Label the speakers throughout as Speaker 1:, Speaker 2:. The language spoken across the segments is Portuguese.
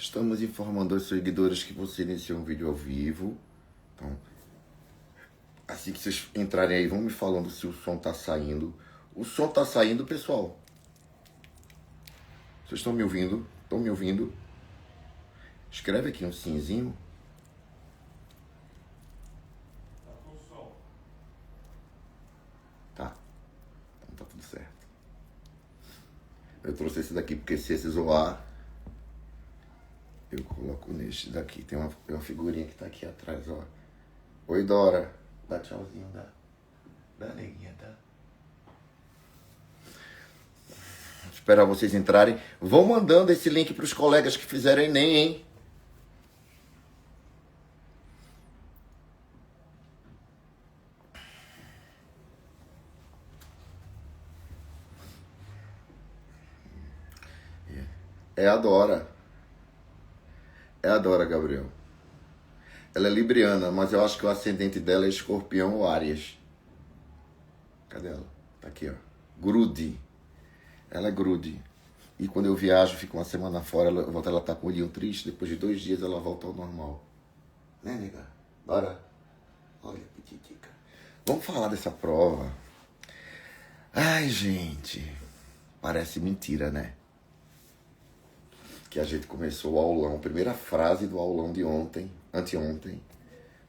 Speaker 1: Estamos informando aos seguidores que você iniciou um vídeo ao vivo. Então, assim que vocês entrarem aí, vão me falando se o som tá saindo. O som tá saindo, pessoal. Vocês estão me ouvindo? Estão me ouvindo? Escreve aqui um simzinho. Tá. Então tá tudo certo. Eu trouxe esse daqui porque se esse zoar, eu coloco neste daqui. Tem uma figurinha que tá aqui atrás, ó. Oi, Dora. Dá tchauzinho, dá neguinha, tá? Esperar vocês entrarem. Vão mandando esse link para os colegas que fizeram Enem, hein? É a Dora. É a Dora, Gabriel. Ela é libriana, mas eu acho que o ascendente dela é escorpião ou áries. Cadê ela? Tá aqui, ó. Grude. Ela é grude. E quando eu viajo, fico uma semana fora, ela tá com o olhinho triste, depois de 2 dias ela volta ao normal. Né, nega? Bora. Olha, pititica. Vamos falar dessa prova. Ai, gente. Parece mentira, né? Que a gente começou o aulão, a primeira frase do aulão de ontem, anteontem,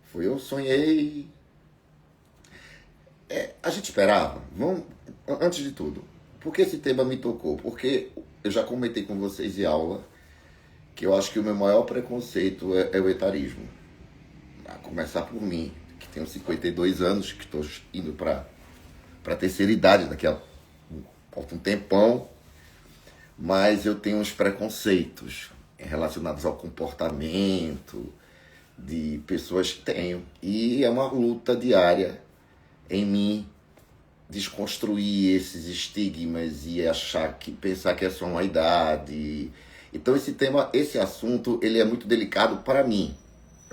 Speaker 1: foi: eu sonhei. A gente esperava, antes de tudo, por que esse tema me tocou? Porque eu já comentei com vocês em aula que eu acho que o meu maior preconceito é o etarismo. A começar por mim, que tenho 52 anos, que estou indo para a terceira idade, daqui a falta um tempão. Mas eu tenho uns preconceitos relacionados ao comportamento de pessoas que tenho. E é uma luta diária em mim desconstruir esses estigmas e pensar que é só uma idade. Então esse assunto, ele é muito delicado para mim.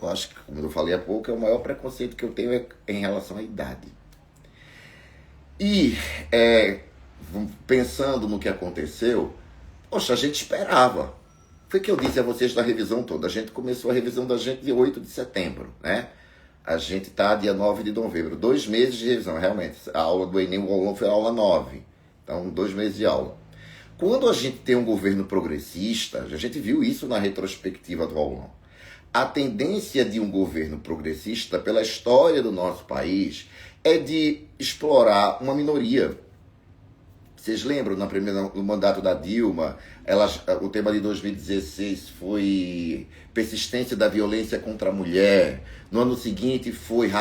Speaker 1: Eu acho que, como eu falei há pouco, é o maior preconceito que eu tenho em relação à idade. E pensando no que aconteceu, poxa, a gente esperava. Foi o que eu disse a vocês da revisão toda. A gente começou a revisão da gente dia 8 de setembro, né? A gente tá dia 9 de novembro. 2 meses de revisão, realmente. A aula do Enem, o aulão foi a aula 9. Então, 2 meses de aula. Quando a gente tem um governo progressista, a gente viu isso na retrospectiva do aulão. A tendência de um governo progressista, pela história do nosso país, é de explorar uma minoria. Vocês lembram, no mandato da Dilma, o tema de 2016 foi persistência da violência contra a mulher. No ano seguinte foi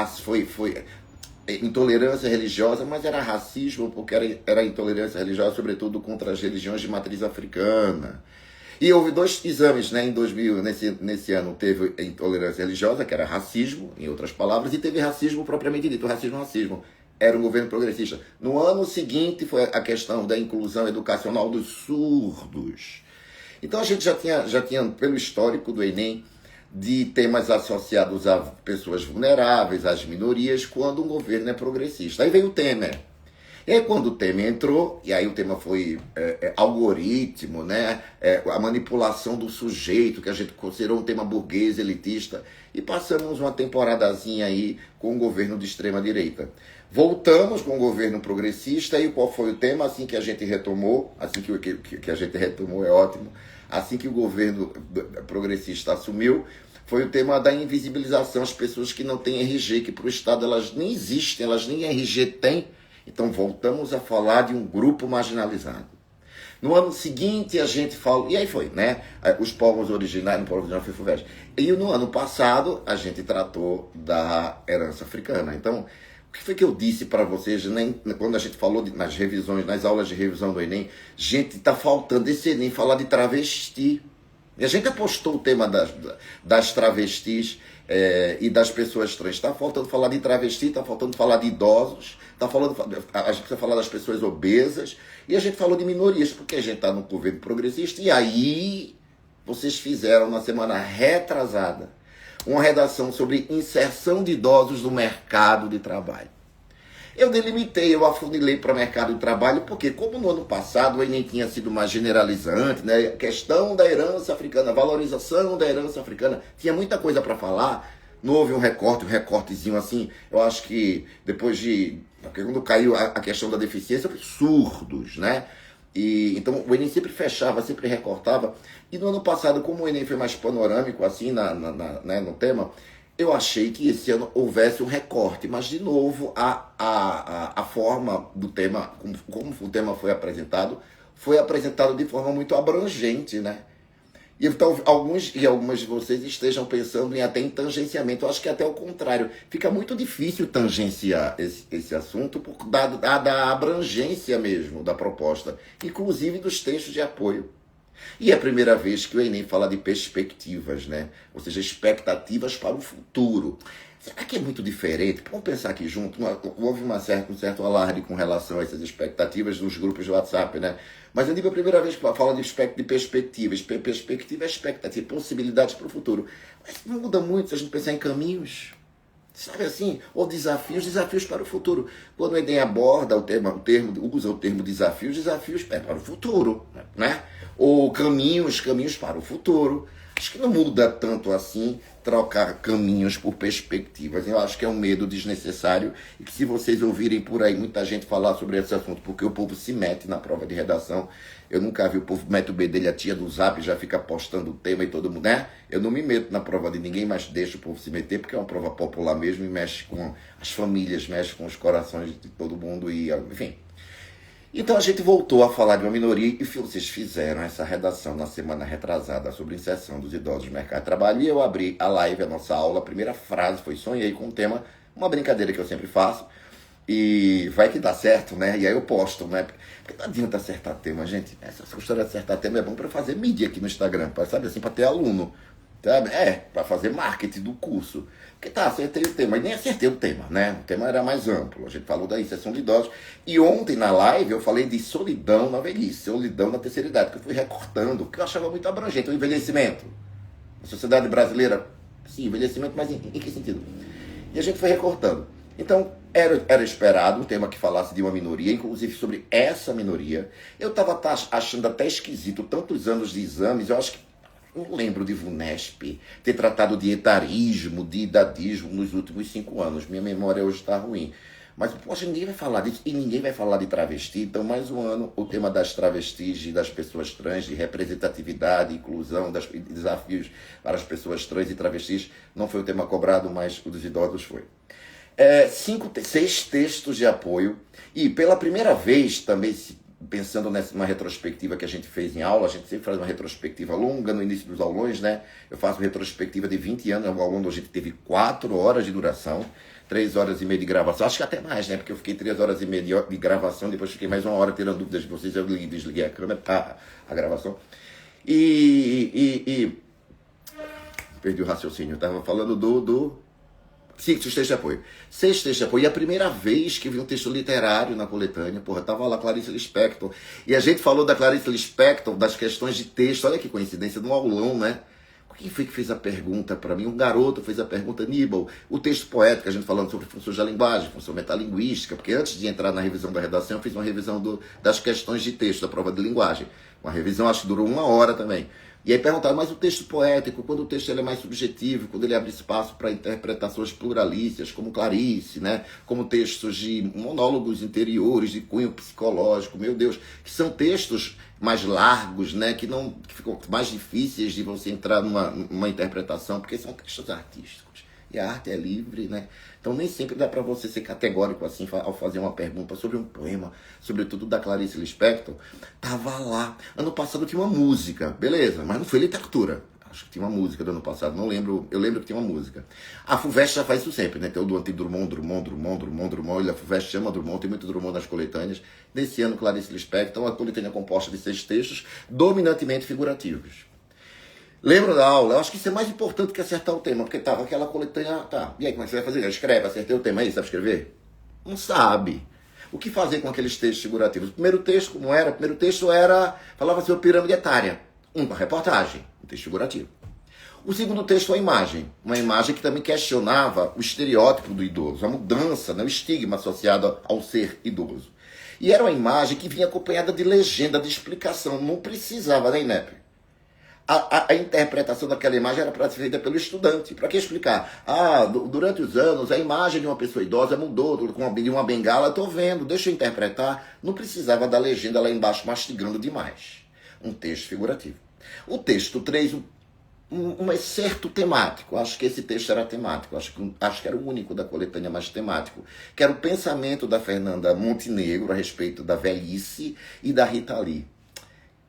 Speaker 1: intolerância religiosa, mas era racismo porque era intolerância religiosa, sobretudo contra as religiões de matriz africana. E houve 2 exames, né, em 2000, nesse ano teve intolerância religiosa, que era racismo, em outras palavras, e teve racismo propriamente dito, racismo. Era um governo progressista. No ano seguinte foi a questão da inclusão educacional dos surdos. Então a gente já tinha pelo histórico do Enem, de temas associados a pessoas vulneráveis, às minorias, quando um governo é progressista. Aí veio o Temer. E aí quando o Temer entrou, e aí o tema foi algoritmo, né? A manipulação do sujeito, que a gente considerou um tema burguês, elitista, e passamos uma temporadazinha aí com um governo de extrema direita. Voltamos com o governo progressista, e qual foi o tema? Assim que a gente retomou, assim que a gente retomou é ótimo, assim que o governo progressista assumiu, foi o tema da invisibilização, as pessoas que não têm RG, que para o Estado elas nem existem, elas nem RG têm. Então voltamos a falar de um grupo marginalizado. No ano seguinte a gente falou, e aí foi, né? Os povos originários, no povo original foi FUVEST. E no ano passado a gente tratou da herança africana. Então, o que foi que eu disse para vocês, quando a gente falou nas revisões, nas aulas de revisão do Enem? Gente, está faltando esse Enem falar de travesti. E a gente apostou o tema das travestis e das pessoas trans. Está faltando falar de travesti, está faltando falar de idosos, a gente precisa falar das pessoas obesas, e a gente falou de minorias, porque a gente está no governo progressista. E aí vocês fizeram, na semana retrasada, uma redação sobre inserção de idosos no mercado de trabalho. Eu delimitei, eu afunilei para o mercado de trabalho, porque como no ano passado o Enem tinha sido mais generalizante, né? Questão da herança africana, valorização da herança africana, tinha muita coisa para falar, não houve um recortezinho assim, eu acho que depois de, porque quando caiu a questão da deficiência, foi surdos, né? E, então o Enem sempre fechava, sempre recortava, e no ano passado, como o Enem foi mais panorâmico assim né, no tema, eu achei que esse ano houvesse um recorte, mas de novo a forma do tema, como o tema foi apresentado de forma muito abrangente, né? E então alguns e algumas de vocês estejam pensando em até em tangenciamento. Eu acho que até o contrário. Fica muito difícil tangenciar esse assunto por da abrangência mesmo da proposta, inclusive dos textos de apoio. E é a primeira vez que o Enem fala de perspectivas, né? Ou seja, expectativas para o futuro. Será que é muito diferente? Vamos pensar aqui junto. Houve um certo alarde com relação a essas expectativas nos grupos de WhatsApp, né? Mas eu digo a primeira vez que fala de perspectivas. Perspectiva é expectativa, possibilidades para o futuro. Mas não muda muito se a gente pensar em caminhos. Sabe assim? Ou desafios para o futuro. Quando o Enem aborda usa o termo desafios para o futuro, né? Ou caminhos para o futuro. Acho que não muda tanto assim trocar caminhos por perspectivas. Eu acho que é um medo desnecessário e que se vocês ouvirem por aí muita gente falar sobre esse assunto, porque o povo se mete na prova de redação. Eu nunca vi o povo mete o bedelho, a tia do Zap já fica postando o tema e todo mundo, né? Eu não me meto na prova de ninguém, mas deixo o povo se meter, porque é uma prova popular mesmo e mexe com as famílias, mexe com os corações de todo mundo e, enfim. Então a gente voltou a falar de uma minoria e vocês fizeram essa redação na semana retrasada sobre inserção dos idosos no mercado de trabalho e eu abri a live, a nossa aula, a primeira frase foi sonhei com o tema, uma brincadeira que eu sempre faço e vai que dá certo, né? E aí eu posto, né? Porque não adianta acertar tema, gente. Essa história de acertar tema é bom para fazer mídia aqui no Instagram, sabe assim, para ter aluno. Sabe? Para fazer marketing do curso. Porque acertei o tema, e nem acertei o tema, né? O tema era mais amplo. A gente falou da inserção de idosos. E ontem na live eu falei de solidão na velhice, solidão na terceira idade, que eu fui recortando, porque eu achava muito abrangente. O envelhecimento. A sociedade brasileira, sim, envelhecimento, mas em que sentido? E a gente foi recortando. Então, era esperado um tema que falasse de uma minoria, inclusive sobre essa minoria. Eu estava achando até esquisito tantos anos de exames, eu acho que não lembro de VUNESP ter tratado de etarismo, de idadismo nos últimos 5 anos. Minha memória hoje está ruim. Mas, poxa, ninguém vai falar disso e ninguém vai falar de travesti. Então, mais um ano, o tema das travestis e das pessoas trans, de representatividade, inclusão, desafios para as pessoas trans e travestis, não foi o tema cobrado, mas o dos idosos foi. 6 textos de apoio e pela primeira vez também pensando numa retrospectiva que a gente fez em aula, a gente sempre faz uma retrospectiva longa no início dos aulões, né? Eu faço uma retrospectiva de 20 anos, o aulão a gente teve 4 horas de duração, 3 horas e meia de gravação, acho que até mais, né? Porque eu fiquei 3 horas e meia de gravação, depois fiquei mais 1 hora tirando dúvidas de vocês, eu desliguei a câmera, a gravação. Perdi o raciocínio, eu estava falando do 6 textos de apoio. 6 textos de apoio. E a primeira vez que vi um texto literário na coletânea, tava lá Clarice Lispector. E a gente falou da Clarice Lispector, das questões de texto. Olha que coincidência, no aulão, né? Quem foi que fez a pergunta para mim? Um garoto fez a pergunta, Nibal. O texto poético, a gente falando sobre funções da linguagem, função metalinguística, porque antes de entrar na revisão da redação, eu fiz uma revisão das questões de texto, da prova de linguagem. Uma revisão, acho que durou 1 hora também. E aí perguntaram, mas o texto poético, quando o texto ele é mais subjetivo, quando ele abre espaço para interpretações pluralistas, como Clarice, né? Como textos de monólogos interiores, de cunho psicológico, meu Deus, que são textos mais largos, né? Que ficam mais difíceis de você entrar numa interpretação, porque são textos artísticos. E a arte é livre, né? Então nem sempre dá para você ser categórico assim ao fazer uma pergunta sobre um poema, sobretudo da Clarice Lispector. Tava lá. Ano passado tinha uma música, beleza, mas não foi literatura. Acho que tinha uma música do ano passado, não lembro. Eu lembro que tinha uma música. A FUVEST já faz isso sempre, né? Tem o do Drummond, e a FUVEST chama Drummond, tem muito Drummond nas coletâneas. Nesse ano, Clarice Lispector, uma coletânea composta de 6 textos, dominantemente figurativos. Lembra da aula? Eu acho que isso é mais importante que acertar o tema, porque tava aquela coletânea, tá, e aí como é que você vai fazer? Escreve, acertei o tema aí, sabe escrever? Não sabe. O que fazer com aqueles textos figurativos? O primeiro texto, como era? O primeiro texto falava sobre pirâmide etária. Uma reportagem, um texto figurativo. O segundo texto é uma imagem que também questionava o estereótipo do idoso, a mudança, né, o estigma associado ao ser idoso. E era uma imagem que vinha acompanhada de legenda, de explicação, não precisava, né, Inep? A interpretação daquela imagem era para ser feita pelo estudante. Para que explicar? Durante os anos, a imagem de uma pessoa idosa mudou com uma bengala. Estou vendo, deixa eu interpretar. Não precisava da legenda lá embaixo mastigando demais. Um texto figurativo. O texto 3, um excerto temático. Acho que esse texto era temático. Acho que era o único da coletânea mais temático. Que era o pensamento da Fernanda Montenegro a respeito da velhice e da Rita Lee.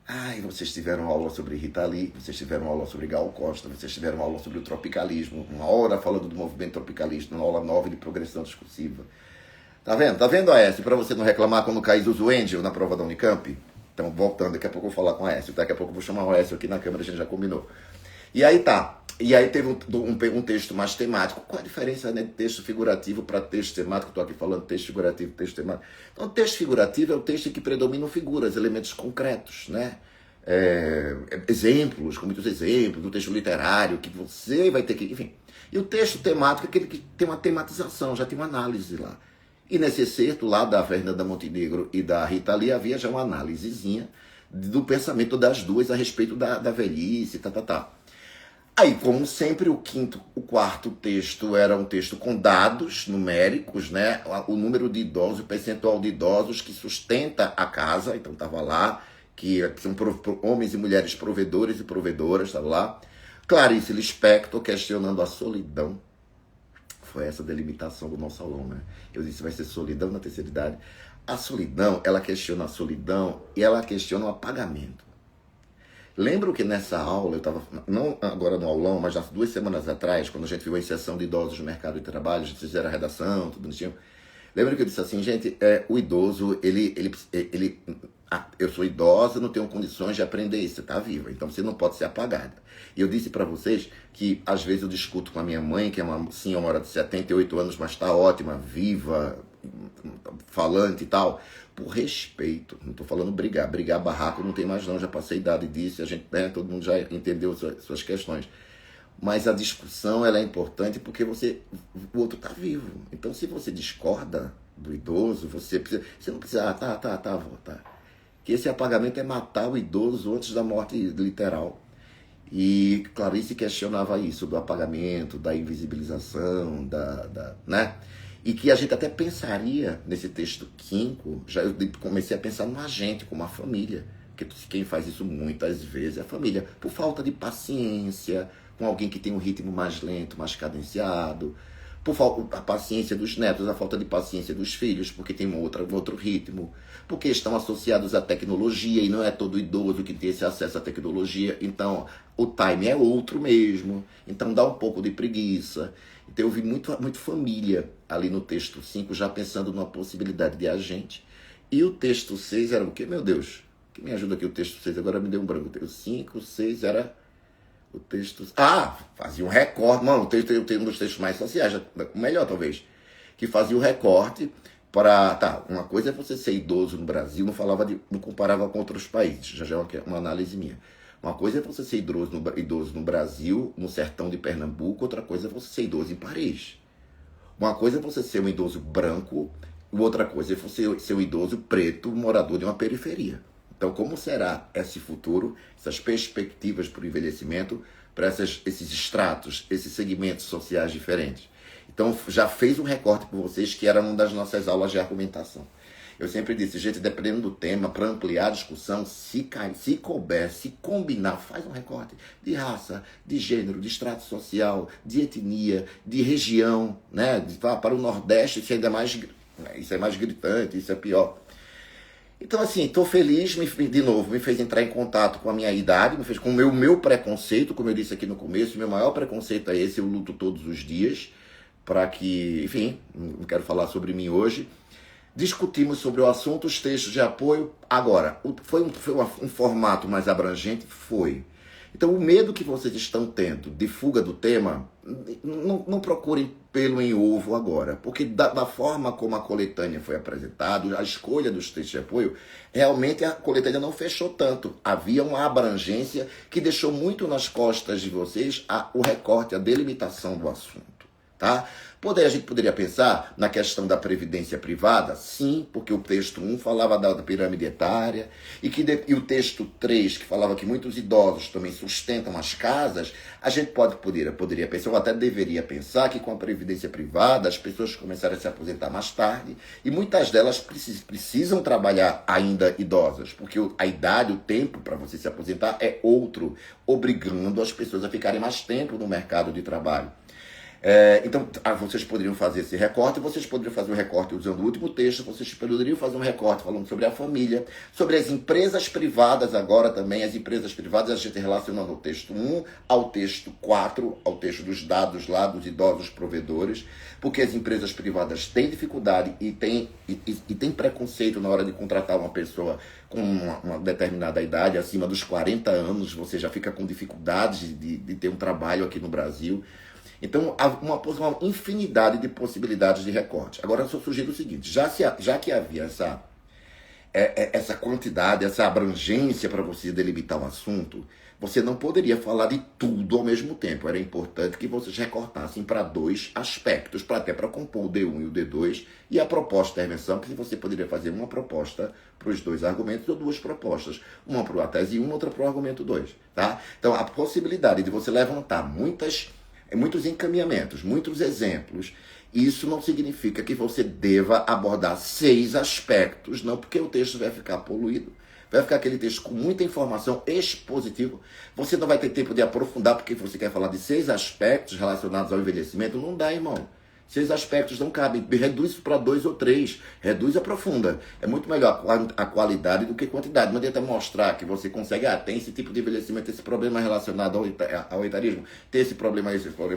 Speaker 1: Ai, vocês tiveram aula sobre Rita Lee, vocês tiveram aula sobre Gal Costa, vocês tiveram aula sobre o tropicalismo, uma hora falando do movimento tropicalista, uma aula 9 de progressão discursiva. Tá vendo? Tá vendo, Aécio? Para você não reclamar quando cair o Wendel na prova da Unicamp? Então, voltando, daqui a pouco eu vou falar com o Aécio, daqui a pouco eu vou chamar o Aécio aqui na câmera, a gente já combinou. E aí tá. E aí teve um texto mais temático. Qual a diferença, né, de texto figurativo para texto temático? Estou aqui falando texto figurativo, texto temático. Então, texto figurativo é o texto em que predominam figuras, elementos concretos, né? Exemplos, com muitos exemplos, do texto literário, que você vai ter que... Enfim. E o texto temático é aquele que tem uma tematização, já tem uma análise lá. E nesse excerto lá da Fernanda Montenegro e da Rita Lee havia já uma análisezinha do pensamento das duas a respeito da velhice, tá. Aí, como sempre, o quarto texto era um texto com dados numéricos, né? O número de idosos, o percentual de idosos que sustenta a casa, então estava lá, que são homens e mulheres provedores e provedoras, estava lá. Clarice Lispector questionando a solidão. Foi essa a delimitação do nosso aluno, né? Eu disse, vai ser solidão na terceira idade. A solidão, ela questiona a solidão e ela questiona o apagamento. Lembro que nessa aula, eu estava, não agora no aulão, mas há 2 semanas atrás, quando a gente viu a inserção de idosos no mercado de trabalho, a gente fizeram a redação, tudo bonitinho. Lembro que eu disse assim, gente, o idoso, eu sou idosa, não tenho condições de aprender isso, você está viva, então você não pode ser apagada. E eu disse para vocês que às vezes eu discuto com a minha mãe, que é uma senhora de 78 anos, mas está ótima, viva, falante e tal, por respeito. Não estou falando brigar barraco não tem mais não, já passei idade disso, a gente, né, todo mundo já entendeu suas questões. Mas a discussão ela é importante porque o outro está vivo. Então se você discorda do idoso, você não precisa, avó, tá. Que esse apagamento é matar o idoso antes da morte literal. E Clarice questionava isso, do apagamento, da invisibilização, né? E que a gente até pensaria, nesse texto 5, eu comecei a pensar no agente, como a família. Porque quem faz isso muitas vezes é a família. Por falta de paciência, com alguém que tem um ritmo mais lento, mais cadenciado. Por falta a paciência dos netos, a falta de paciência dos filhos, porque tem um outro ritmo. Porque estão associados à tecnologia e não é todo idoso que tem esse acesso à tecnologia. Então, o time é outro mesmo. Então, dá um pouco de preguiça. Então, eu vi muito família ali no texto 5, já pensando numa possibilidade de agente. E o texto 6 era o quê? Meu Deus, que me ajuda aqui o texto 6? Agora me deu um branco. O 5, 6 era... O texto... fazia um recorte. Mano, eu tenho um dos textos mais sociais, o melhor talvez, que fazia o recorte para... uma coisa é você ser idoso no Brasil, não comparava com outros países, já é uma análise minha. Uma coisa é você ser idoso no Brasil, no sertão de Pernambuco, outra coisa é você ser idoso em Paris. Uma coisa é você ser um idoso branco, outra coisa é você ser um idoso preto, morador de uma periferia. Então, como será esse futuro, essas perspectivas para o envelhecimento, para esses estratos, esses segmentos sociais diferentes? Então, já fez um recorte por vocês, que era uma das nossas aulas de argumentação. Eu sempre disse, gente, dependendo do tema, para ampliar a discussão, se couber, se combinar, faz um recorte de raça, de gênero, de extrato social, de etnia, de região, né? Para o Nordeste, isso é mais gritante, isso é pior. Então, assim, estou feliz, de novo, me fez entrar em contato com a minha idade, me fez com o meu preconceito, como eu disse aqui no começo, meu maior preconceito é esse, eu luto todos os dias, para que, enfim, não quero falar sobre mim hoje. Discutimos sobre o assunto, os textos de apoio. Agora, foi um formato mais abrangente? Foi. Então, o medo que vocês estão tendo de fuga do tema, não procurem pelo em ovo agora, porque da forma como a coletânea foi apresentada, a escolha dos textos de apoio, realmente a coletânea não fechou tanto. Havia uma abrangência que deixou muito nas costas de vocês o recorte, a delimitação do assunto, tá? A gente poderia pensar na questão da previdência privada, sim, porque o texto 1 falava da pirâmide etária, e o texto 3, que falava que muitos idosos também sustentam as casas, a gente poderia pensar, ou até deveria pensar, que com a previdência privada as pessoas começaram a se aposentar mais tarde, e muitas delas precisam trabalhar ainda idosas, porque a idade, o tempo para você se aposentar é outro, obrigando as pessoas a ficarem mais tempo no mercado de trabalho. Então, vocês poderiam fazer esse recorte, vocês poderiam fazer um recorte usando o último texto, vocês poderiam fazer um recorte falando sobre a família, sobre as empresas privadas agora também, as empresas privadas, a gente relacionando o texto 1 ao texto 4, ao texto dos dados lá dos idosos provedores, porque as empresas privadas têm dificuldade e têm preconceito na hora de contratar uma pessoa com uma determinada idade, acima dos 40 anos, você já fica com dificuldades de ter um trabalho aqui no Brasil. Então, há uma infinidade de possibilidades de recorte. Agora, eu só sugiro o seguinte, já que havia essa quantidade, essa abrangência para você delimitar um assunto, você não poderia falar de tudo ao mesmo tempo. Era importante que vocês recortassem para 2 aspectos, até para compor o D1 e o D2, e a proposta de intervenção, que você poderia fazer uma proposta para os 2 argumentos ou 2 propostas. Uma para a tese 1, outra para o argumento 2. Tá? Então, a possibilidade de você levantar muitos encaminhamentos, muitos exemplos, isso não significa que você deva abordar 6 aspectos, não, porque o texto vai ficar poluído, vai ficar aquele texto com muita informação expositiva, você não vai ter tempo de aprofundar, porque você quer falar de 6 aspectos relacionados ao envelhecimento, não dá, irmão. 6 aspectos não cabem, reduz isso para 2 ou 3, reduz e aprofunda. É muito melhor a qualidade do que quantidade. Não adianta mostrar que você consegue, tem esse tipo de envelhecimento, esse problema relacionado ao etarismo, tem esse problema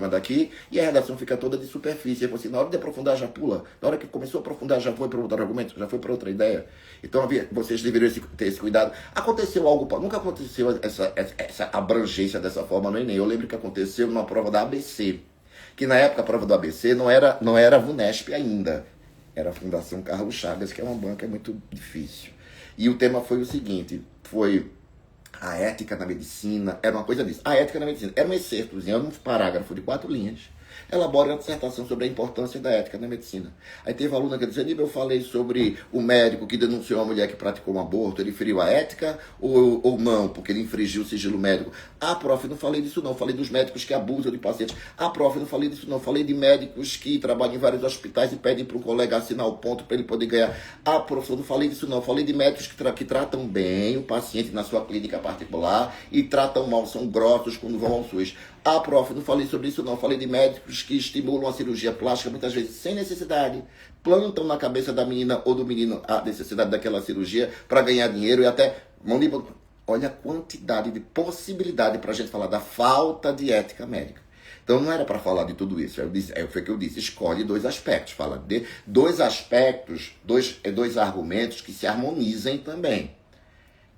Speaker 1: daqui, e a redação fica toda de superfície. E você, na hora de aprofundar, já pula. Na hora que começou a aprofundar, já foi para outro argumento, já foi para outra ideia. Então, vocês deveriam ter esse cuidado. Aconteceu algo, nunca aconteceu essa abrangência dessa forma no Enem. Eu lembro que aconteceu numa prova da ABC, que na época a prova do ABC não era a VUNESP ainda, era a Fundação Carlos Chagas, que é uma banca muito difícil. E o tema foi o seguinte, foi a ética na medicina, era uma coisa disso. A ética na medicina era um excertozinho, um parágrafo de 4 linhas, elabora uma dissertação sobre a importância da ética na medicina. Aí teve uma aluna que disse, eu falei sobre o médico que denunciou uma mulher que praticou um aborto, ele feriu a ética ou não, porque ele infringiu o sigilo médico? Prof, não falei disso não, falei dos médicos que abusam de pacientes. Prof, não falei disso não, falei de médicos que trabalham em vários hospitais e pedem para um colega assinar o ponto para ele poder ganhar. Prof, não falei disso não, falei de médicos que tratam bem o paciente na sua clínica particular e tratam mal, são grossos quando vão ao SUS. Prof, não falei sobre isso não, falei de médicos que estimulam a cirurgia plástica, muitas vezes sem necessidade, plantam na cabeça da menina ou do menino a necessidade daquela cirurgia para ganhar dinheiro e até mão de... Olha a quantidade de possibilidade para a gente falar da falta de ética médica. Então não era para falar de tudo isso, foi o que eu disse, escolhe 2 aspectos, fala de 2 aspectos, 2 argumentos que se harmonizem também.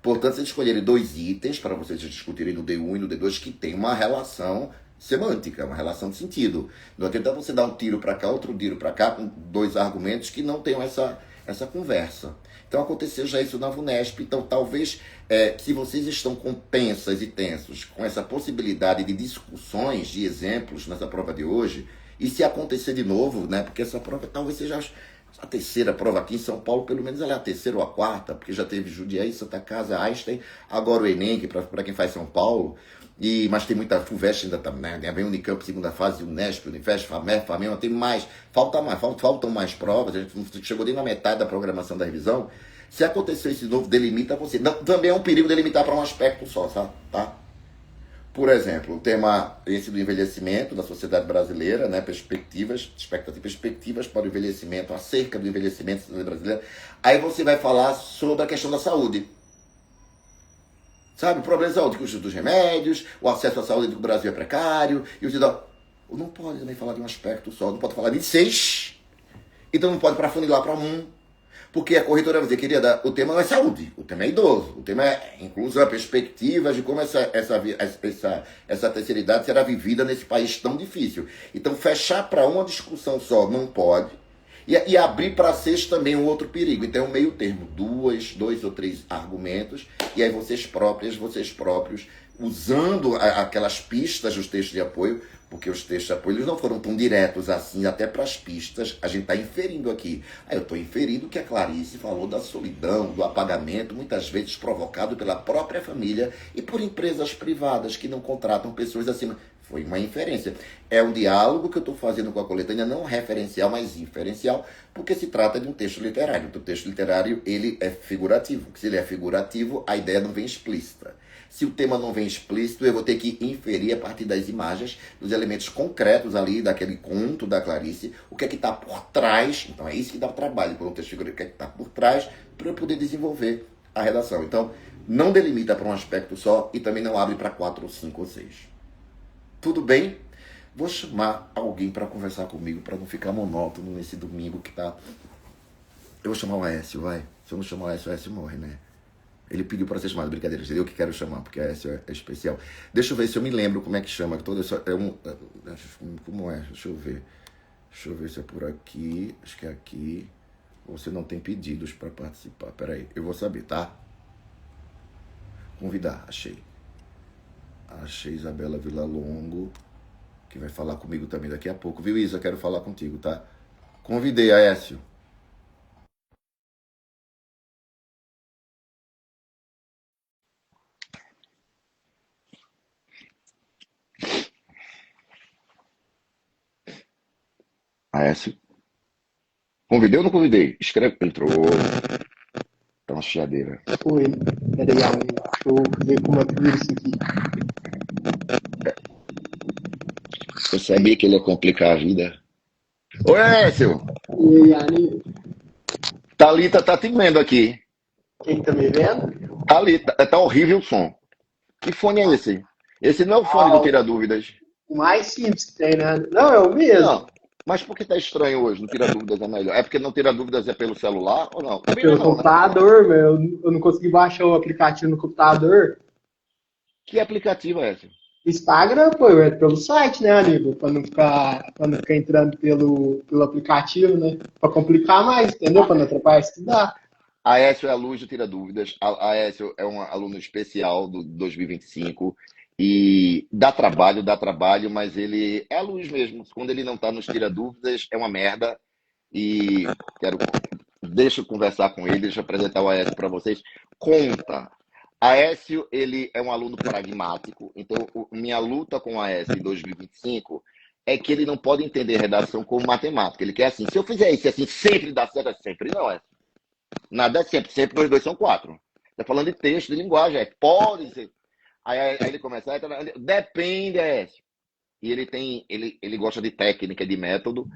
Speaker 1: Portanto, vocês escolherem 2 itens para vocês discutirem no D1 e no D2 que tem uma relação semântica, uma relação de sentido. Não adianta você dar um tiro para cá, outro tiro para cá, com 2 argumentos que não tenham essa conversa. Então, aconteceu já isso na VUNESP. Então, talvez, se vocês estão com pensas e tensos, com essa possibilidade de discussões, de exemplos nessa prova de hoje, e se acontecer de novo, né, porque essa prova talvez seja a 3ª prova aqui em São Paulo, pelo menos ela é a 3ª ou a 4ª, porque já teve Jundiaí, Santa Casa, Einstein, agora o Enem, que para quem faz São Paulo, mas tem muita FUVEST ainda também, né? Vem Unicamp, 2ª fase, Unesp, Unifesp, FAMEF, FAMEMA, tem mais, faltam mais provas, a gente chegou nem na metade da programação da revisão. Se acontecer esse novo, delimita você. Também é um perigo delimitar para um aspecto só, sabe? Tá? Por exemplo, o tema esse do envelhecimento da sociedade brasileira, né, perspectivas para o envelhecimento, acerca do envelhecimento da sociedade brasileira. Aí você vai falar sobre a questão da saúde. Sabe, o problema de saúde, custos dos remédios, o acesso à saúde do Brasil é precário, e os idosos. Não pode também falar de um aspecto só, não pode falar de 6. Então não pode funilar para 1. Porque a corretora vai dizer, querida, o tema não é saúde, o tema é idoso, o tema é inclusão, perspectivas de como essa terceira idade será vivida nesse país tão difícil. Então, fechar para uma discussão só não pode, e abrir para seis também um outro perigo. Então, é um meio termo, dois ou três argumentos, e aí vocês próprios, usando aquelas pistas dos textos de apoio, porque os textos de apoio eles não foram tão diretos assim, até para as pistas, a gente está inferindo aqui. Aí eu estou inferindo que a Clarice falou da solidão, do apagamento, muitas vezes provocado pela própria família e por empresas privadas que não contratam pessoas acima. Foi uma inferência. É um diálogo que eu estou fazendo com a coletânea, não referencial, mas inferencial, porque se trata de um texto literário. Então, o texto literário, ele é figurativo. Se ele é figurativo, a ideia não vem explícita. Se o tema não vem explícito, eu vou ter que inferir a partir das imagens, dos elementos concretos ali, daquele conto da Clarice, o que é que está por trás. Então, é isso que dá o trabalho, quando o texto figurativo, o que é que está por trás, para eu poder desenvolver a redação. Então, não delimita para um aspecto só e também não abre para 4 ou 5 ou 6. Tudo bem? Vou chamar alguém para conversar comigo, para não ficar monótono nesse domingo que tá... Eu vou chamar o Aécio, vai. Se eu não chamar o Aécio morre, né? Ele pediu para ser chamado, brincadeira, eu que quero chamar, porque a Aécio é especial. Deixa eu ver se eu me lembro como é que chama. Como é? Deixa eu ver. Deixa eu ver se é por aqui. Acho que é aqui. Você não tem pedidos para participar. Peraí, eu vou saber, tá? Convidar, achei. Achei Isabela Villalongo, que vai falar comigo também daqui a pouco. Viu, Isa? Quero falar contigo, tá? Convidei a Aécio. Aécio? Convidei ou não convidei? Escreve. Entrou. Tá uma chiadeira.
Speaker 2: Oi, peraí, amigo. Deixa eu ver como é que vira isso aqui.
Speaker 1: Eu sabia que ele ia complicar a vida. Oi, Aécio!
Speaker 2: E aí, amigo,
Speaker 1: Thalita tá te vendo aqui.
Speaker 2: quem tá me vendo?
Speaker 1: Thalita, tá horrível o som. Que fone é esse? Esse não é o fone do
Speaker 2: Ah,
Speaker 1: Tira Dúvidas.
Speaker 2: o mais simples que tem, né? Não, é o mesmo.
Speaker 1: Não. Mas por que tá estranho hoje? No Tira Dúvidas é melhor. É porque no Tira Dúvidas é pelo celular ou não? Também não é
Speaker 2: Pelo
Speaker 1: não, né?
Speaker 2: computador, meu. Eu não consegui baixar o aplicativo no computador.
Speaker 1: Que aplicativo é esse?
Speaker 2: Instagram, pô, é pelo site, né, amigo? Pra não ficar entrando pelo aplicativo, né? Pra complicar mais, entendeu? Pra não atrapalhar estudar.
Speaker 1: A Aécio é a luz do Tira Dúvidas. A Aécio é um aluno especial do 2025 e dá trabalho, mas ele é a luz mesmo. Quando ele não está nos Tira Dúvidas, é uma merda. E deixa eu conversar com ele, deixa eu apresentar o Aécio para vocês. Conta. Aécio, ele é um aluno pragmático, então minha luta com o Aécio em 2025 é que ele não pode entender redação como matemática. Ele quer assim, se eu fizer isso assim, sempre dá certo, é sempre não é. Nada é sempre, sempre 2 são 4. Tá falando de texto, de linguagem, pode ser. Aí ele começa, depende, Aécio. E ele gosta de técnica, de método.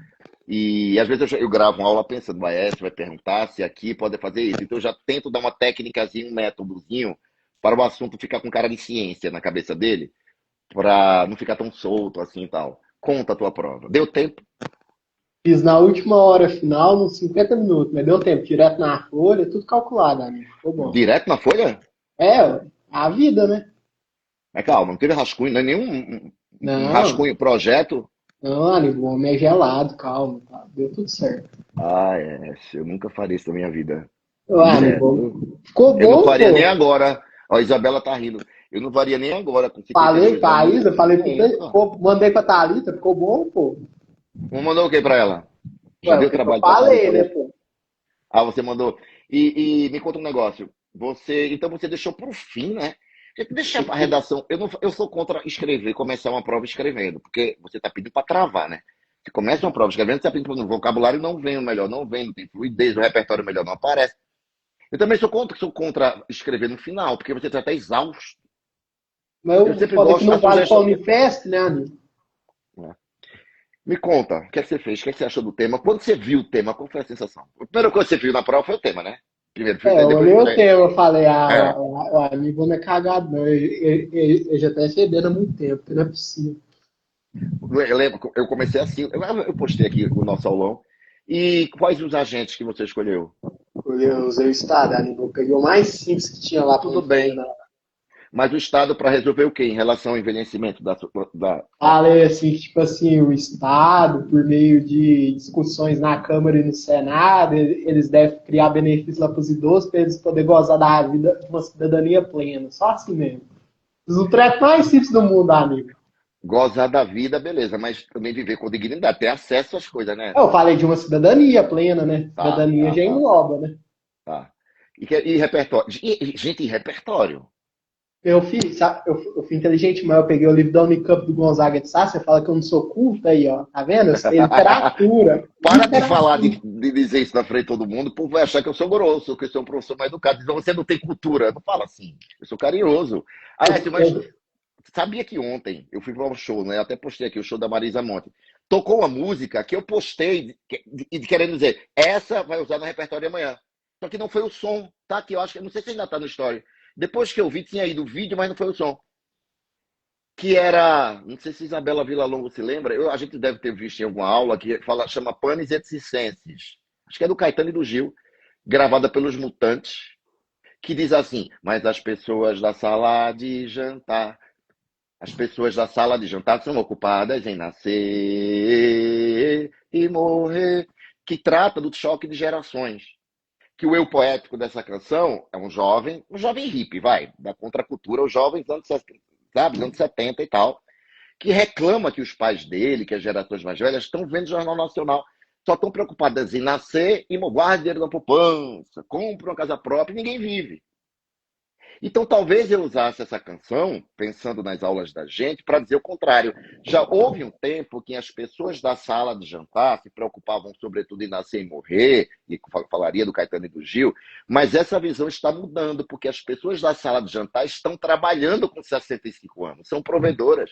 Speaker 1: E às vezes eu gravo uma aula pensando, o Aécio vai perguntar se aqui pode fazer isso. Então eu já tento dar uma técnicazinha, um métodozinho, para o assunto ficar com cara de ciência na cabeça dele, para não ficar tão solto assim e tal. Conta a tua prova. Deu tempo?
Speaker 2: Fiz na última hora final, nos 50 minutos, mas deu tempo, direto na folha, tudo calculado, amigo. Ficou bom.
Speaker 1: Direto na folha?
Speaker 2: É, a vida, né?
Speaker 1: Mas calma, não teve rascunho, não é nenhum um
Speaker 2: Não,
Speaker 1: rascunho, projeto.
Speaker 2: não, amigo, o homem é gelado, calma, tá? Deu tudo certo.
Speaker 1: Ah, é. Eu nunca faria isso na minha vida.
Speaker 2: Ué, amigo,
Speaker 1: Direto.
Speaker 2: ficou
Speaker 1: Eu não
Speaker 2: bom,
Speaker 1: faria nem
Speaker 2: pô.
Speaker 1: agora. Ó, a Isabela tá rindo. Eu não faria nem agora, com
Speaker 2: Falei
Speaker 1: 52
Speaker 2: pra
Speaker 1: anos.
Speaker 2: Isa, falei pro
Speaker 1: Nunca.
Speaker 2: mandei pra Thalita, ficou bom, pô.
Speaker 1: Um mandou o que pra ela? Já
Speaker 2: Ué, o
Speaker 1: deu
Speaker 2: que que eu
Speaker 1: trabalho pra
Speaker 2: falei,
Speaker 1: Thalita
Speaker 2: né,
Speaker 1: hoje?
Speaker 2: pô?
Speaker 1: Ah, você mandou. E me conta um negócio. Então você deixou pro fim, né? Deixa a redação. Eu sou contra escrever, começar uma prova escrevendo, porque você tá pedindo pra travar, né? Você começa uma prova escrevendo, você tá pedindo o vocabulário não vem o melhor, não vem, não tem fluidez, o repertório melhor não aparece. Eu também sou contra escrever no final, porque você já tá exausto.
Speaker 2: Mas
Speaker 1: Eu
Speaker 2: eu
Speaker 1: sempre
Speaker 2: falei que
Speaker 1: gosto, a
Speaker 2: não vale pra
Speaker 1: sugestão.
Speaker 2: Unifesp, né, amigo?
Speaker 1: Me conta, o que é que você fez? O que é que você achou do tema? Quando você viu o tema, qual foi a sensação? A primeira coisa que você viu na prova foi o tema, né? Primeiro
Speaker 2: É,
Speaker 1: filtro,
Speaker 2: eu
Speaker 1: depois
Speaker 2: olhei o
Speaker 1: você.
Speaker 2: tema, eu falei,
Speaker 1: É.
Speaker 2: o amigo não é cagado, não. Ele já tá recebendo há muito tempo, que não é possível.
Speaker 1: Eu lembro, eu comecei assim. Eu postei aqui o nosso aulão. E quais os agentes que você escolheu?
Speaker 2: Eu usei o estado, amigo. Eu peguei o mais simples que tinha lá pra
Speaker 1: Tudo
Speaker 2: me fazer
Speaker 1: bem.
Speaker 2: na.
Speaker 1: Mas o Estado para resolver o quê? Em relação ao envelhecimento
Speaker 2: Falei assim, tipo assim, o Estado, por meio de discussões na Câmara e no Senado, eles devem criar benefícios lá para os idosos, para eles poderem gozar da vida, de uma cidadania plena. Só assim mesmo. O treco mais simples do mundo, amigo.
Speaker 1: gozar da vida, beleza, mas também viver com dignidade, ter acesso às coisas, né?
Speaker 2: Eu falei de uma cidadania plena, né?
Speaker 1: Tá,
Speaker 2: Cidadania
Speaker 1: tá,
Speaker 2: já
Speaker 1: tá,
Speaker 2: engloba, né?
Speaker 1: tá. E repertório? Gente, e repertório?
Speaker 2: Eu fiz, sabe, eu fui inteligente, mas eu peguei o livro da Unicamp do Gonzaga de Sá, você fala que eu não sou culto aí, ó. Tá vendo? Eu sei literatura.
Speaker 1: Para de falar
Speaker 2: Literatura.
Speaker 1: de dizer isso na frente de todo mundo, o povo vai achar que eu sou grosso, que eu sou um professor mais educado. Então você não tem cultura. Não fala assim. Eu sou carinhoso. Ah,
Speaker 2: Eu,
Speaker 1: mas
Speaker 2: eu,
Speaker 1: sabia que ontem eu fui para um show, né? Eu até postei aqui o show da Marisa Monte. Tocou uma música que eu postei querendo dizer, essa vai usar no repertório de amanhã. Só que não foi o som, tá? Que eu acho que, não sei se ainda tá no story. Depois que eu vi, tinha ido o vídeo, mas não foi o som. Que era, não sei se Isabela Villalongo se lembra, a gente deve ter visto em alguma aula que chama Panis et Circenses. Acho que é do Caetano e do Gil, gravada pelos Mutantes, que diz assim: mas as pessoas da sala de jantar são ocupadas em nascer e morrer, que trata do choque de gerações. Que o eu poético dessa canção é um jovem hippie, vai, da contracultura, os jovens anos 60, sabe, anos 70 e tal, que reclama que os pais dele, que as gerações mais velhas, estão vendo o Jornal Nacional. Só estão preocupadas em nascer e guardar dinheiro da poupança, compra uma casa própria e ninguém vive. Então, talvez eu usasse essa canção, pensando nas aulas da gente, para dizer o contrário. Já houve um tempo que as pessoas da sala de jantar se preocupavam, sobretudo, em nascer e morrer, e falaria do Caetano e do Gil, mas essa visão está mudando, porque as pessoas da sala de jantar estão trabalhando com 65 anos, são provedoras.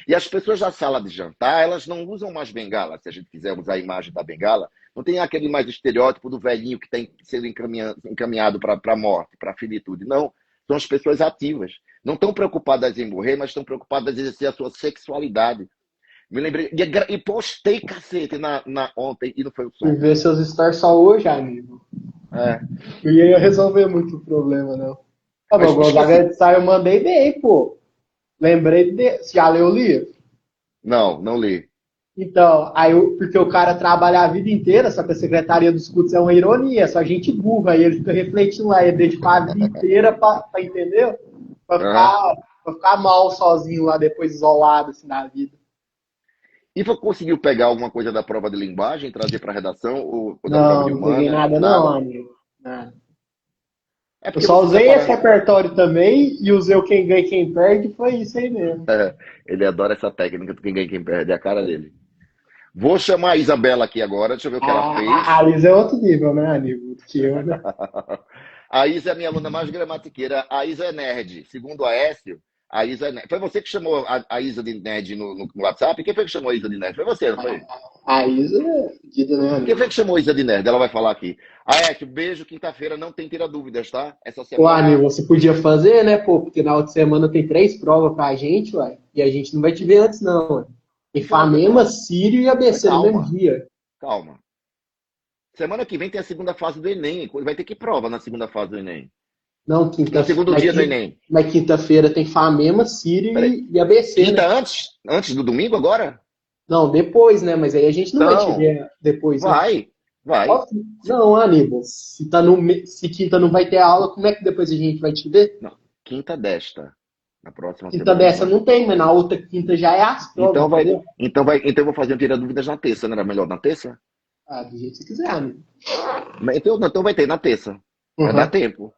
Speaker 1: E as pessoas da sala de jantar, elas não usam mais bengala, se a gente quiser usar a imagem da bengala, não tem aquele mais estereótipo do velhinho que tem sendo encaminhado para a morte, para a finitude, não. São as pessoas ativas. Não estão preocupadas em morrer, mas estão preocupadas em exercer a sua sexualidade. Me lembrei. E postei, cacete, ontem e não foi o
Speaker 2: fui
Speaker 1: som.
Speaker 2: ver seus stories só hoje, amigo.
Speaker 1: É.
Speaker 2: Eu ia resolver muito o problema, não. Ah,
Speaker 1: Mas
Speaker 2: meu
Speaker 1: me
Speaker 2: Gonzaga
Speaker 1: esqueci.
Speaker 2: de Sá eu mandei bem, pô. Lembrei de. Você já leu o livro?
Speaker 1: Não, não li.
Speaker 2: Então, porque o cara trabalha a vida inteira, só que a Secretaria dos Cultos é uma ironia, é só gente burra, aí ele fica refletindo lá, ele dedicou a vida inteira pra entender? Pra
Speaker 1: Uhum.
Speaker 2: ficar, pra ficar mal sozinho lá, depois isolado, assim, da vida.
Speaker 1: E você conseguiu pegar alguma coisa da prova de linguagem, trazer para a redação, ou da prova
Speaker 2: Não,
Speaker 1: de
Speaker 2: não peguei
Speaker 1: humanas?
Speaker 2: nada não,
Speaker 1: Nada?
Speaker 2: amigo. Nada.
Speaker 1: É
Speaker 2: Eu
Speaker 1: porque
Speaker 2: só
Speaker 1: você
Speaker 2: usei esse
Speaker 1: separa.
Speaker 2: repertório também e usei o quem ganha e quem perde, foi isso aí mesmo.
Speaker 1: Ele adora essa técnica do quem ganha e quem perde, é a cara dele. Vou chamar a Isabela aqui agora, deixa eu ver o que ela
Speaker 2: A
Speaker 1: fez.
Speaker 2: Lisa é outro nível, né, amigo? Do que eu, né?
Speaker 1: A Isa é a minha aluna mais gramatiqueira. A Isa é nerd. Segundo a Aécio, a Isa é nerd. Foi você que chamou a Isa de nerd no WhatsApp? Quem foi que chamou a Isa de nerd? Foi você, não foi?
Speaker 2: A Isa é fedida, né,
Speaker 1: Quem
Speaker 2: amigo?
Speaker 1: foi que chamou a Isa de nerd? Ela vai falar aqui. Aécio, beijo. Quinta-feira não tem tira dúvidas, tá? Essa
Speaker 2: Ô, amigo,
Speaker 1: semana.
Speaker 2: você podia fazer, né, pô? Porque na outra semana tem 3 provas pra gente, ué. E a gente não vai te ver antes, não, ué. Tem
Speaker 1: Então,
Speaker 2: Famema, Sírio e
Speaker 1: mas
Speaker 2: ABC no mesmo
Speaker 1: calma,
Speaker 2: dia.
Speaker 1: calma. Semana que vem tem a segunda fase do Enem. Vai ter que prova na segunda fase do Enem.
Speaker 2: Não,
Speaker 1: No segundo dia do Enem.
Speaker 2: mas quinta-feira tem Famema, Sírio
Speaker 1: Peraí.
Speaker 2: e ABC,
Speaker 1: Quinta
Speaker 2: né?
Speaker 1: antes do domingo agora?
Speaker 2: Não, depois, né? Mas aí a gente não vai te
Speaker 1: Não.
Speaker 2: ver depois, né?
Speaker 1: Vai. Vai.
Speaker 2: Óbvio. Não, Aníbal, se quinta não vai ter aula, como é que depois a gente vai te ver?
Speaker 1: Não. Quinta desta. Na próxima
Speaker 2: Quinta
Speaker 1: semana não
Speaker 2: dessa
Speaker 1: vai.
Speaker 2: não tem, mas na outra quinta já é as provas,
Speaker 1: Então vai,
Speaker 2: entendeu?
Speaker 1: então eu vou fazer um tira dúvidas na terça, não era melhor na terça?
Speaker 2: Ah, do jeito que você quiser, amigo.
Speaker 1: Então vai ter na terça. Vai dar
Speaker 2: Uhum.
Speaker 1: tempo.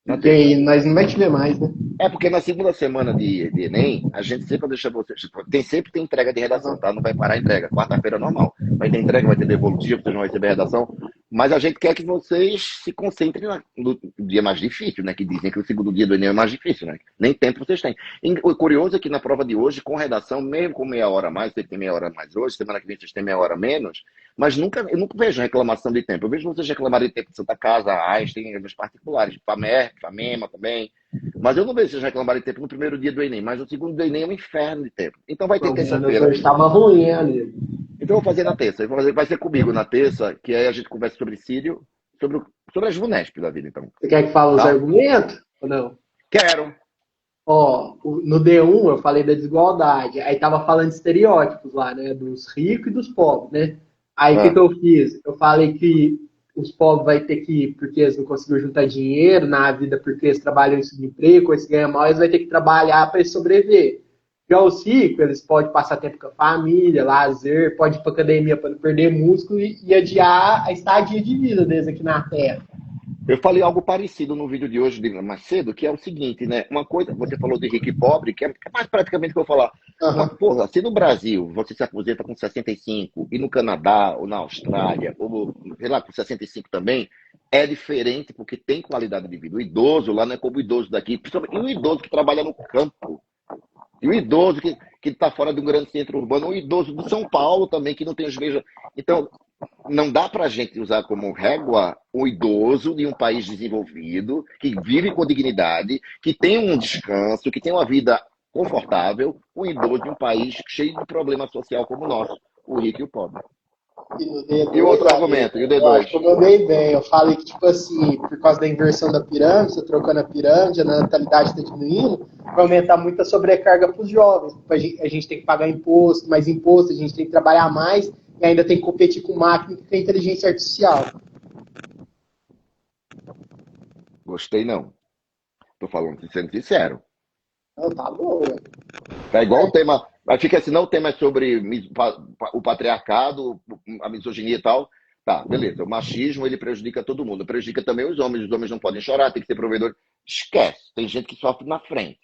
Speaker 1: Na
Speaker 2: Porque
Speaker 1: terça.
Speaker 2: aí nós não vai te ver mais, né?
Speaker 1: É porque na segunda semana de Enem, a gente sempre deixa vocês. Sempre tem entrega de redação,
Speaker 2: Uhum.
Speaker 1: tá? Não vai parar a entrega. Quarta-feira é normal. Vai ter entrega, vai ter devolutivo, vocês vão receber a redação. Mas a gente quer que vocês se concentrem no dia mais difícil, né? Que dizem que o segundo dia do Enem é mais difícil, né? Nem tempo vocês têm. E o curioso é que na prova de hoje, com redação, mesmo com meia hora a mais, você tem meia hora a mais hoje, semana que vem vocês têm meia hora a menos, mas eu nunca vejo reclamação de tempo. Eu vejo vocês reclamarem de tempo de Santa Casa, Einstein, os particulares, FAMER, FAMEMA também. Mas eu não vejo vocês reclamarem de tempo no primeiro dia do Enem, mas no segundo do Enem é um inferno de tempo. Então vai ter
Speaker 2: O menos
Speaker 1: terça-feira.
Speaker 2: hoje tava ruim, hein, amigo?
Speaker 1: Então eu vou fazer na terça. Vai ser comigo na terça, que aí a gente conversa sobre Sírio, sobre Sobre as VUNESP da vida, então.
Speaker 2: Você quer que fale os
Speaker 1: Tá?
Speaker 2: argumentos ou não?
Speaker 1: Quero.
Speaker 2: Ó, no D1 eu falei da desigualdade, aí tava falando de estereótipos lá, né, dos ricos e dos pobres, né? Aí o que
Speaker 1: Ah,
Speaker 2: que eu fiz? Eu falei que os pobres vai ter que, porque eles não conseguiram juntar dinheiro na vida, porque eles trabalham em subemprego, eles ganham mal, eles vão ter que trabalhar para sobreviver. Já os ricos, eles podem passar tempo com a família, lazer, pode ir para academia para não perder músculo e adiar a estadia de vida deles aqui na Terra.
Speaker 1: eu falei algo parecido no vídeo de hoje, mais cedo, que é o seguinte, né? Uma coisa, você falou de rico e pobre, que é mais praticamente o que eu vou falar.
Speaker 2: Aham.
Speaker 1: Porra, se no Brasil você se aposenta com 65 e no Canadá ou na Austrália, ou sei lá, com 65 também, é diferente porque tem qualidade de vida. O idoso lá não é como o idoso daqui, principalmente e o idoso que trabalha no campo. E o idoso que está fora de um grande centro urbano, o idoso de São Paulo também, que não tem os mesmos. Então, não dá para a gente usar como régua o idoso de um país desenvolvido, que vive com dignidade, que tem um descanso, que tem uma vida confortável, o idoso de um país cheio de problema social como o nosso, o rico e o pobre.
Speaker 2: E no
Speaker 1: E o
Speaker 2: D2,
Speaker 1: outro
Speaker 2: amigo,
Speaker 1: argumento, e o
Speaker 2: eu acho
Speaker 1: D2?
Speaker 2: que eu mandei bem. Eu falei que, tipo assim, por causa da inversão da pirâmide, você trocando a pirâmide, a natalidade está diminuindo, vai aumentar muito a sobrecarga para os jovens. A gente tem que pagar imposto, mais imposto, a gente tem que trabalhar mais e ainda tem que competir com máquina que tem inteligência artificial.
Speaker 1: Gostei não. Tô falando, sendo sincero.
Speaker 2: Não, tá bom, ué.
Speaker 1: Tá igual o tema. Mas fica assim, não o tema é sobre o patriarcado, a misoginia e tal. Tá, beleza. O machismo ele prejudica todo mundo. Prejudica também os homens não podem chorar, tem que ser provedor. Esquece. Tem gente que sofre na frente.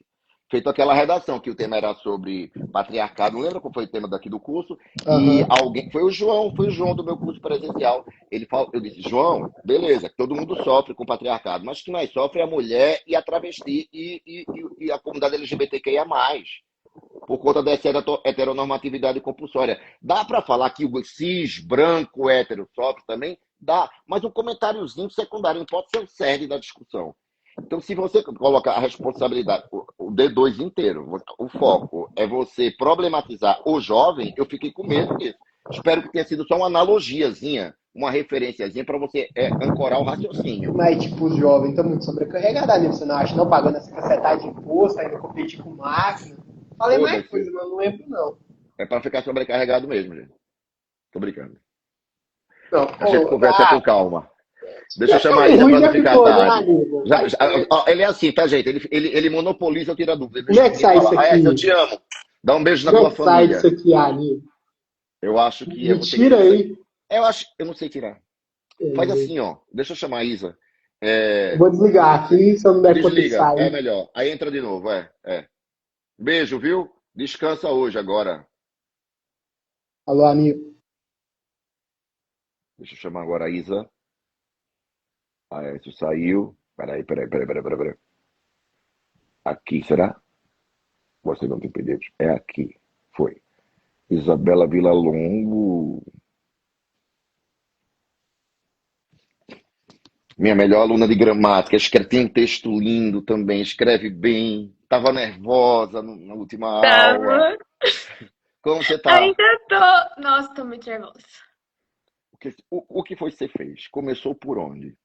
Speaker 1: Feito aquela redação que o tema era sobre patriarcado, não lembra qual foi o tema daqui do curso? E
Speaker 2: Aham.
Speaker 1: alguém, foi o João do meu curso presencial. Ele falou, eu disse, João, beleza, todo mundo sofre com o patriarcado, mas quem mais sofre é a mulher e a travesti e a comunidade LGBTQIA+, por conta dessa heteronormatividade compulsória. Dá para falar que o cis, branco, hétero sofre também? Dá, mas um comentáriozinho secundário, não pode ser o cerne da discussão. Então, se você colocar a responsabilidade, o D2 inteiro, o foco é você problematizar o jovem, eu fiquei com medo disso. Espero que tenha sido só uma analogiazinha, uma referenciazinha para você ancorar o raciocínio.
Speaker 2: Mas, tipo, os jovens estão muito sobrecarregados ali, você não acha? Não pagando essa cacetada de imposto, ainda competir com máquina. Falei mais
Speaker 1: Foda-se.
Speaker 2: coisa, mas não lembro, não.
Speaker 1: É para ficar sobrecarregado mesmo, gente. Tô brincando.
Speaker 2: Não,
Speaker 1: A gente
Speaker 2: pô,
Speaker 1: conversa com calma. Deixa eu
Speaker 2: já
Speaker 1: chamar a
Speaker 2: ficou
Speaker 1: Isa
Speaker 2: ruim,
Speaker 1: para não
Speaker 2: já
Speaker 1: ficar
Speaker 2: ficou, né,
Speaker 1: tarde.
Speaker 2: amigo? Vai ser.
Speaker 1: Ele é assim, tá, gente? Ele monopoliza o tira dúvida.
Speaker 2: Como é que
Speaker 1: Ele
Speaker 2: sai isso
Speaker 1: fala, Raíssa, eu
Speaker 2: aqui?
Speaker 1: te amo. Dá um beijo na
Speaker 2: Como é
Speaker 1: tua
Speaker 2: que sai isso
Speaker 1: família.
Speaker 2: aqui, amigo?
Speaker 1: Eu acho que
Speaker 2: Me
Speaker 1: você tem
Speaker 2: tira
Speaker 1: que.
Speaker 2: aí.
Speaker 1: Eu não sei tirar. Faz
Speaker 2: É,
Speaker 1: assim, ó. Deixa eu chamar a Isa.
Speaker 2: eu vou desligar aqui, se eu não der conta de
Speaker 1: Desliga, é
Speaker 2: sair.
Speaker 1: melhor. Aí entra de novo, é. Beijo, viu? Descansa hoje agora.
Speaker 2: Alô, amigo.
Speaker 1: Deixa eu chamar agora a Isa. Ah, isso saiu. Peraí. Aqui, será? Você não tem pedidos. É aqui. Foi. Isabela Villalongo. Minha melhor aluna de gramática. Tem um texto lindo também. Escreve bem. Tava nervosa na última aula.
Speaker 3: Tava.
Speaker 1: Como você tá?
Speaker 3: Ainda tô. Nossa, tô muito nervosa.
Speaker 1: O que foi que você fez? Começou por onde?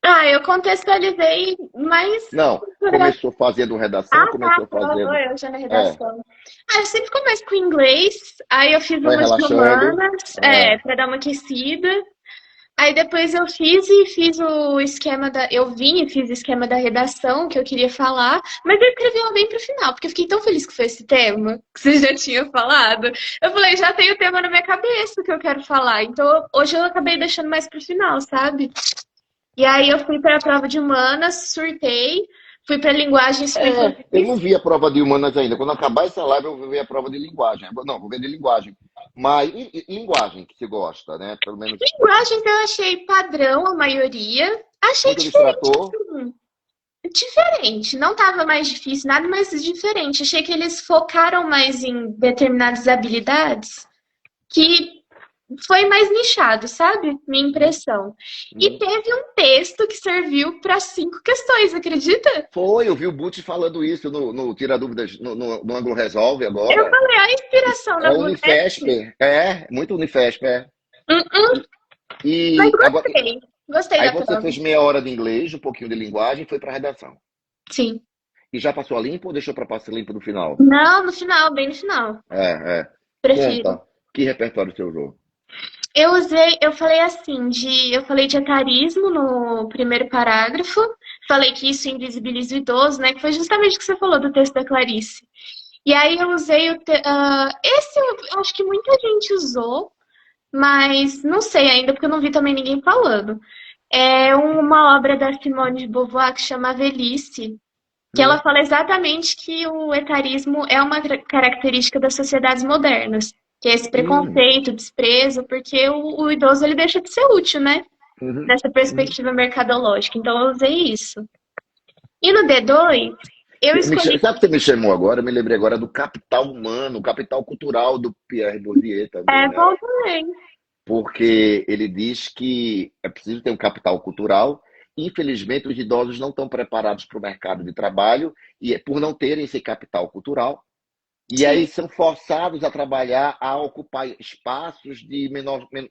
Speaker 3: Ah, eu contextualizei mais
Speaker 1: Não,
Speaker 3: fotografia.
Speaker 1: começou fazendo redação,
Speaker 3: Ah, tá.
Speaker 1: começou
Speaker 3: Falou
Speaker 1: fazendo.
Speaker 3: eu já na
Speaker 1: É,
Speaker 3: redação. Ah, eu sempre começo com inglês. Aí eu fiz
Speaker 1: vai
Speaker 3: umas de
Speaker 1: relaxando.
Speaker 3: humanas,
Speaker 1: É.
Speaker 3: pra dar uma aquecida. Aí depois eu fiz o esquema da. Eu vim e fiz o esquema da redação que eu queria falar, mas eu escrevi ela bem pro final, porque eu fiquei tão feliz que foi esse tema, que você já tinha falado. Eu falei, já tenho o tema na minha cabeça que eu quero falar. Então hoje eu acabei deixando mais pro final, sabe? E aí eu fui para a prova de humanas, surtei, fui para linguagens
Speaker 1: Eu
Speaker 3: português.
Speaker 1: não vi a prova de humanas ainda. Quando acabar essa live, eu vou ver a prova de linguagem. Não, vou ver de linguagem. Mas linguagem que você gosta, né? Pelo menos
Speaker 3: Linguagens eu achei padrão, a maioria. Achei
Speaker 1: muito
Speaker 3: diferente,
Speaker 1: distrator.
Speaker 3: assim. Diferente, não estava mais difícil, nada mais diferente. Achei que eles focaram mais em determinadas habilidades que foi mais nichado, sabe? Minha impressão. E
Speaker 1: Uhum.
Speaker 3: teve um texto que serviu para 5 questões, acredita?
Speaker 1: Foi, eu vi o Butch falando isso no Tira Dúvidas, no Ângulo Resolve
Speaker 3: Eu
Speaker 1: agora.
Speaker 3: falei, a inspiração
Speaker 1: É
Speaker 3: da
Speaker 1: o
Speaker 3: Vunesp.
Speaker 1: Unifesp. É, muito Unifesp, é.
Speaker 3: Hum, hum,
Speaker 1: E,
Speaker 3: mas
Speaker 1: e agora,
Speaker 3: gostei. Gostei
Speaker 1: Aí
Speaker 3: da
Speaker 1: você
Speaker 3: prova.
Speaker 1: fez meia hora de inglês, um pouquinho de linguagem e foi para redação.
Speaker 3: Sim.
Speaker 1: E já passou a limpo ou deixou para passar limpo no final?
Speaker 3: Não, no final, bem no final.
Speaker 1: É.
Speaker 3: Prefiro.
Speaker 1: Conta. Que repertório você usou?
Speaker 3: Eu falei de etarismo no primeiro parágrafo, falei que isso invisibiliza o idoso, né? Que foi justamente o que você falou do texto da Clarice. E aí eu usei esse eu acho que muita gente usou, mas não sei ainda, porque eu não vi também ninguém falando. É uma obra da Simone de Beauvoir que chama A Velhice, que ela
Speaker 1: Hum,
Speaker 3: fala exatamente que o etarismo é uma característica das sociedades modernas, que é esse
Speaker 1: hum,
Speaker 3: preconceito, desprezo, porque o idoso ele deixa de ser útil, né?
Speaker 1: uhum,
Speaker 3: Dessa
Speaker 1: uhum.
Speaker 3: perspectiva mercadológica. Então eu usei isso. E no D2, eu escolhi.
Speaker 1: Sabe o que você me chamou agora? Eu me lembrei agora do capital humano, o capital cultural do Pierre Bourdieu também,
Speaker 3: É
Speaker 1: né?
Speaker 3: bom também.
Speaker 1: Porque ele diz que é preciso ter um capital cultural. Infelizmente, os idosos não estão preparados para o mercado de trabalho e por não terem esse capital cultural. E
Speaker 3: Sim.
Speaker 1: aí são forçados a trabalhar, a ocupar espaços de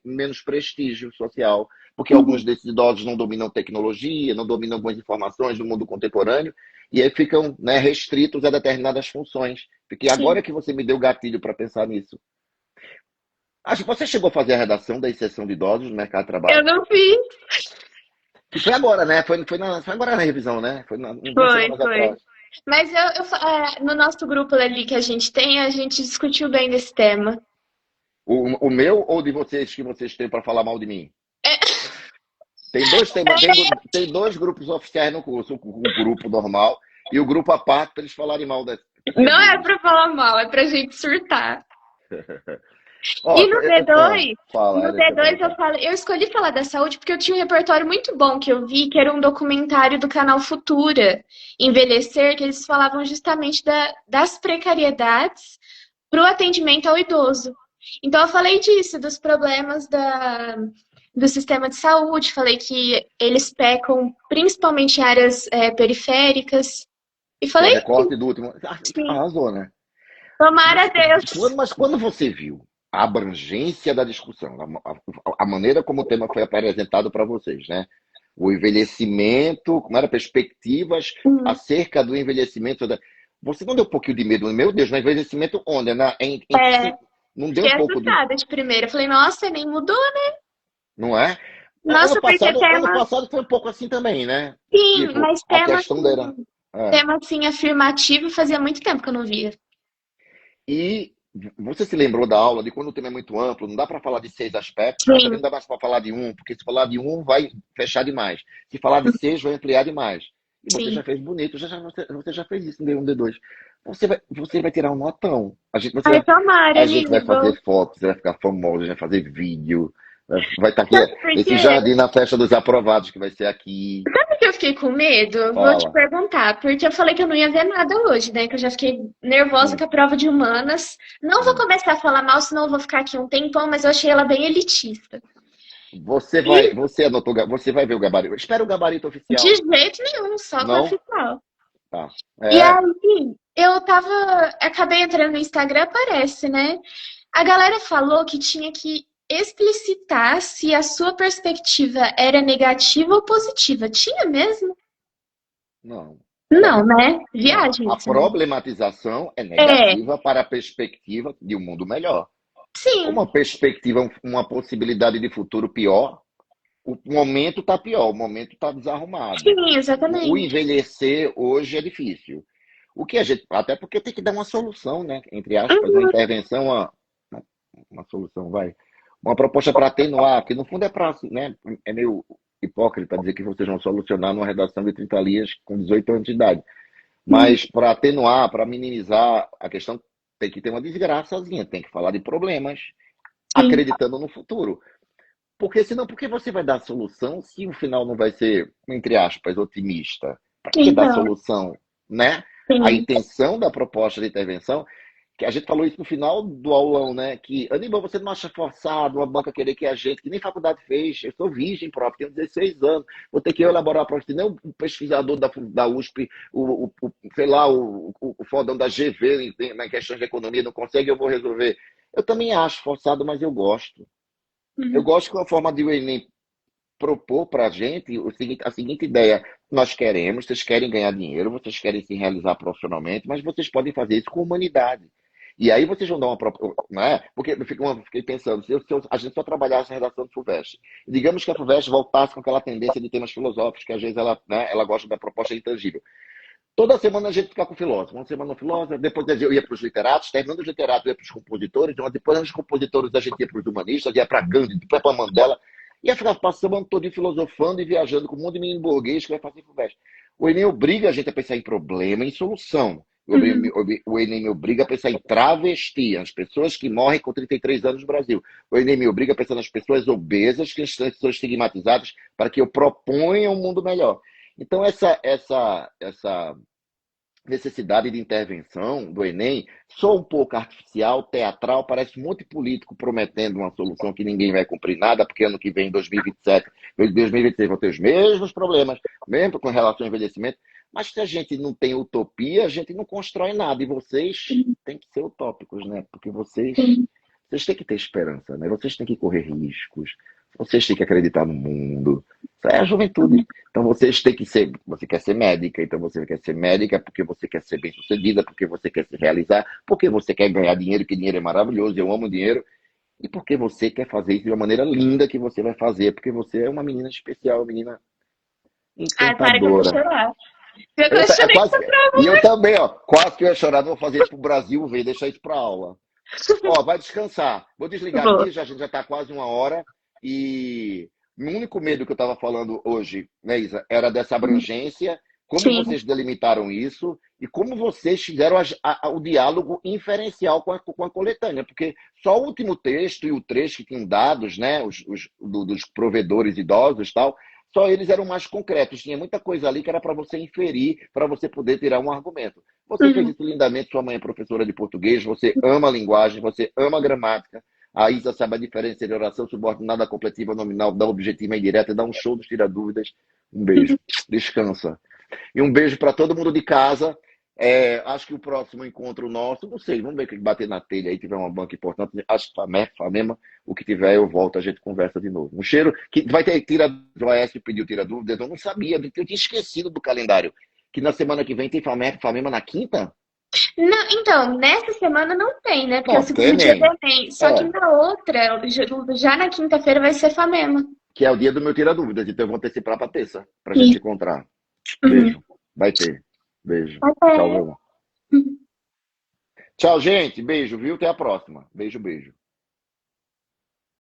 Speaker 1: menos prestígio social, porque alguns
Speaker 3: Uhum.
Speaker 1: desses idosos não dominam tecnologia, não dominam algumas informações do mundo contemporâneo, e aí ficam, né, restritos a determinadas funções. Porque
Speaker 3: Sim.
Speaker 1: agora que você me deu gatilho para pensar nisso. Acho que você chegou a fazer a redação da inserção de idosos no mercado de
Speaker 3: Eu
Speaker 1: trabalho?
Speaker 3: não fiz.
Speaker 1: Que foi agora, né? Foi agora na revisão, né? Foi duas
Speaker 3: Foi,
Speaker 1: semanas
Speaker 3: foi.
Speaker 1: atrás.
Speaker 3: Mas no nosso grupo ali que a gente tem, a gente discutiu bem desse tema.
Speaker 1: O meu ou de vocês que vocês têm para falar mal de mim? Tem dois temas, tem dois grupos oficiais no curso, o grupo normal e o grupo à parte para eles falarem mal
Speaker 3: Não é
Speaker 1: deles.
Speaker 3: pra falar mal, é pra gente surtar.
Speaker 1: Ó,
Speaker 3: E no D2,
Speaker 1: fala,
Speaker 3: no
Speaker 1: era isso que eu ia
Speaker 3: D2
Speaker 1: perguntar.
Speaker 3: eu escolhi falar da saúde porque eu tinha um repertório muito bom que eu vi, que era um documentário do canal Futura, Envelhecer, que eles falavam justamente das precariedades para o atendimento ao idoso. Então eu falei disso, dos problemas do sistema de saúde, falei que eles pecam principalmente em áreas periféricas. E
Speaker 1: Foi o
Speaker 3: falei,
Speaker 1: recorte do último.
Speaker 3: sim,
Speaker 1: Arrasou, né?
Speaker 3: tomara a
Speaker 1: Mas
Speaker 3: Deus.
Speaker 1: quando você viu a abrangência da discussão, a maneira como o tema foi apresentado para vocês, né? O envelhecimento, como era perspectivas
Speaker 3: Hum,
Speaker 1: acerca do envelhecimento. Você não deu um pouquinho de medo? Meu Deus, mas envelhecimento onde?
Speaker 3: é,
Speaker 1: Não deu um
Speaker 3: fiquei
Speaker 1: pouco de.
Speaker 3: assustada de primeira. Falei, nossa, nem mudou.
Speaker 1: Não é?
Speaker 3: Nossa, porque
Speaker 1: Ano
Speaker 3: tema,
Speaker 1: passado foi um pouco assim também, né?
Speaker 3: sim,
Speaker 1: Tipo,
Speaker 3: mas
Speaker 1: a questão dela. É.
Speaker 3: tema assim afirmativo fazia muito tempo que eu não via.
Speaker 1: E você se lembrou da aula de quando o tema é muito amplo, não dá para falar de 6 aspectos, mas também
Speaker 3: Sim,
Speaker 1: não dá mais para falar de um, porque se falar de um vai fechar demais. Se falar de 6 vai ampliar demais. E você
Speaker 3: sim.
Speaker 1: já fez bonito, você já fez isso no D1, D2. Você vai tirar um notão.
Speaker 3: Ai, tomara,
Speaker 1: A gente vai
Speaker 3: amigo.
Speaker 1: fazer fotos, você vai ficar famoso, a gente vai fazer vídeo. Vai estar aqui,
Speaker 3: Sabe por
Speaker 1: esse
Speaker 3: quê?
Speaker 1: jardim na festa dos aprovados que vai ser aqui.
Speaker 3: Sabe que eu fiquei com medo? Vou te
Speaker 1: Fala.
Speaker 3: perguntar, porque eu falei que eu não ia ver nada hoje, né? Que eu já fiquei nervosa
Speaker 1: Hum,
Speaker 3: com a prova de humanas. Não vou
Speaker 1: hum.
Speaker 3: começar a falar mal, senão eu vou ficar aqui um tempão, mas eu achei ela bem elitista. E
Speaker 1: Você vai ver o gabarito. Espera o gabarito
Speaker 3: de
Speaker 1: oficial.
Speaker 3: jeito nenhum, só com a
Speaker 1: Não?
Speaker 3: final.
Speaker 1: Tá.
Speaker 3: E
Speaker 1: É.
Speaker 3: aí, acabei entrando no Instagram, aparece, né? A galera falou que tinha que explicitar se a sua perspectiva era negativa ou positiva. Tinha mesmo?
Speaker 1: Não.
Speaker 3: Não,
Speaker 1: Peraí.
Speaker 3: né?
Speaker 1: Não.
Speaker 3: Viagem
Speaker 1: A
Speaker 3: isso, né?
Speaker 1: problematização é
Speaker 3: É,
Speaker 1: negativa para a perspectiva de um mundo melhor.
Speaker 3: sim,
Speaker 1: Uma perspectiva, uma possibilidade de futuro pior, o momento está pior, o momento está desarrumado.
Speaker 3: sim,
Speaker 1: O
Speaker 3: exatamente.
Speaker 1: envelhecer hoje é difícil. O que a gente. Até porque tem que dar uma solução, né? Entre aspas, uma
Speaker 3: Uhum,
Speaker 1: intervenção, uma solução, vai. Uma proposta para atenuar, que no fundo é para, né? É meio hipócrita dizer que vocês vão solucionar numa redação de 30 linhas com 18 anos de idade.
Speaker 3: uhum,
Speaker 1: Mas para atenuar, para minimizar a questão, tem que ter uma desgraçazinha, tem que falar de problemas,
Speaker 3: sim.
Speaker 1: acreditando no futuro. Porque senão, por que você vai dar solução se o final não vai ser, entre aspas, otimista? Para que dar
Speaker 3: Então,
Speaker 1: solução, né? A
Speaker 3: sim.
Speaker 1: intenção da proposta de intervenção, que a gente falou isso no final do aulão, né? Que, Aníbal, você não acha forçado uma banca querer que a gente, que nem faculdade fez, eu sou virgem, prof, tenho 16 anos, vou ter que eu elaborar a proposta, nem o pesquisador da USP, sei lá, o fodão da GV na questão de economia não consegue, eu vou resolver. Eu também acho forçado, mas eu gosto. Eu
Speaker 3: Uhum.
Speaker 1: gosto que é uma forma de o Enem propor para a gente a seguinte ideia. Vocês querem ganhar dinheiro, vocês querem se realizar profissionalmente, mas vocês podem fazer isso com humanidade. E aí vocês vão dar uma própria. Né? Porque fiquei pensando, se a gente só trabalhasse na redação do FUVEST, digamos que a FUVEST voltasse com aquela tendência de temas filosóficos, que às vezes ela, né, ela gosta da proposta intangível. Toda semana a gente fica com o filósofo. Uma semana no filósofo, depois eu ia para os literatos, terminando os literatos, eu ia para os compositores, depois dos compositores a gente ia para os humanistas, ia para Gandhi, depois para Mandela, ia ficar passando o ano todo filosofando e viajando com um monte de menino burguês que vai fazer FUVEST. O Enem obriga a gente a pensar em problema, em solução. O Enem me obriga a pensar em travesti, as pessoas que morrem com 33 anos no Brasil. O Enem me obriga a pensar nas pessoas obesas, que são estigmatizadas, para que eu proponha um mundo melhor. Então, essa necessidade de intervenção do Enem só um pouco artificial, teatral, parece muito político prometendo uma solução que ninguém vai cumprir nada, porque ano que vem, 2027, 2026, vão ter os mesmos problemas, mesmo com relação ao envelhecimento. Mas se a gente não tem utopia, a gente não constrói nada. E vocês têm que ser utópicos, né? Porque vocês têm que ter esperança, né? Vocês têm que correr riscos, vocês têm que acreditar no mundo. Isso é a juventude. Então vocês têm que ser. Você quer ser médica, então você quer ser médica porque você quer ser bem-sucedida, porque você quer se realizar, porque você quer ganhar dinheiro, que dinheiro é maravilhoso, eu amo dinheiro. E porque você quer fazer isso de uma maneira linda que você vai fazer, porque você é uma menina especial, uma menina
Speaker 3: Ai, para que eu vou
Speaker 1: encantadora.
Speaker 3: chorar. Eu chorei
Speaker 1: Quase, e eu também, ó. Quase que eu ia chorar, não vou fazer isso pro Brasil ver, deixar isso pra aula. Ó, vai descansar. Vou desligar aqui, a gente já tá quase 1 hora. E o único medo que eu estava falando hoje, né, Isa, era dessa abrangência, como
Speaker 3: Sim.
Speaker 1: vocês delimitaram isso e como vocês fizeram o diálogo inferencial com a coletânea, porque só o último texto e o trecho que tinham dados, né, dos provedores idosos e tal, só eles eram mais concretos. Tinha muita coisa ali que era para você inferir, para você poder tirar um argumento. Você fez isso lindamente, sua mãe é professora de português, você ama a linguagem, você ama a gramática. A Isa sabe a diferença entre oração subordinada, completiva, nominal, da objetiva e indireta, dá um show dos tira-dúvidas. Um beijo. Descansa. E um beijo para todo mundo de casa. Acho que o próximo encontro nosso, não sei, vamos ver o que bater na telha aí, tiver uma banca importante. Acho que Famema, o que tiver eu volto, a gente conversa de novo. Um cheiro que vai ter o Aécio pediu tira-dúvidas, eu não sabia, eu tinha esquecido do calendário. Que na semana que vem tem Famema na quinta?
Speaker 3: Não, então, nessa semana não tem, né? Porque é o
Speaker 1: Não,
Speaker 3: segundo dia
Speaker 1: tem.
Speaker 3: do Enem. Só que na outra, já na quinta-feira, vai ser Famema.
Speaker 1: Que é o dia do meu tira-dúvidas, então eu vou antecipar pra terça, pra gente se encontrar. Beijo. Vai ter. Beijo.
Speaker 3: Até.
Speaker 1: Tchau, meu amor. Tchau, gente. Beijo, viu? Até a próxima. Beijo, beijo.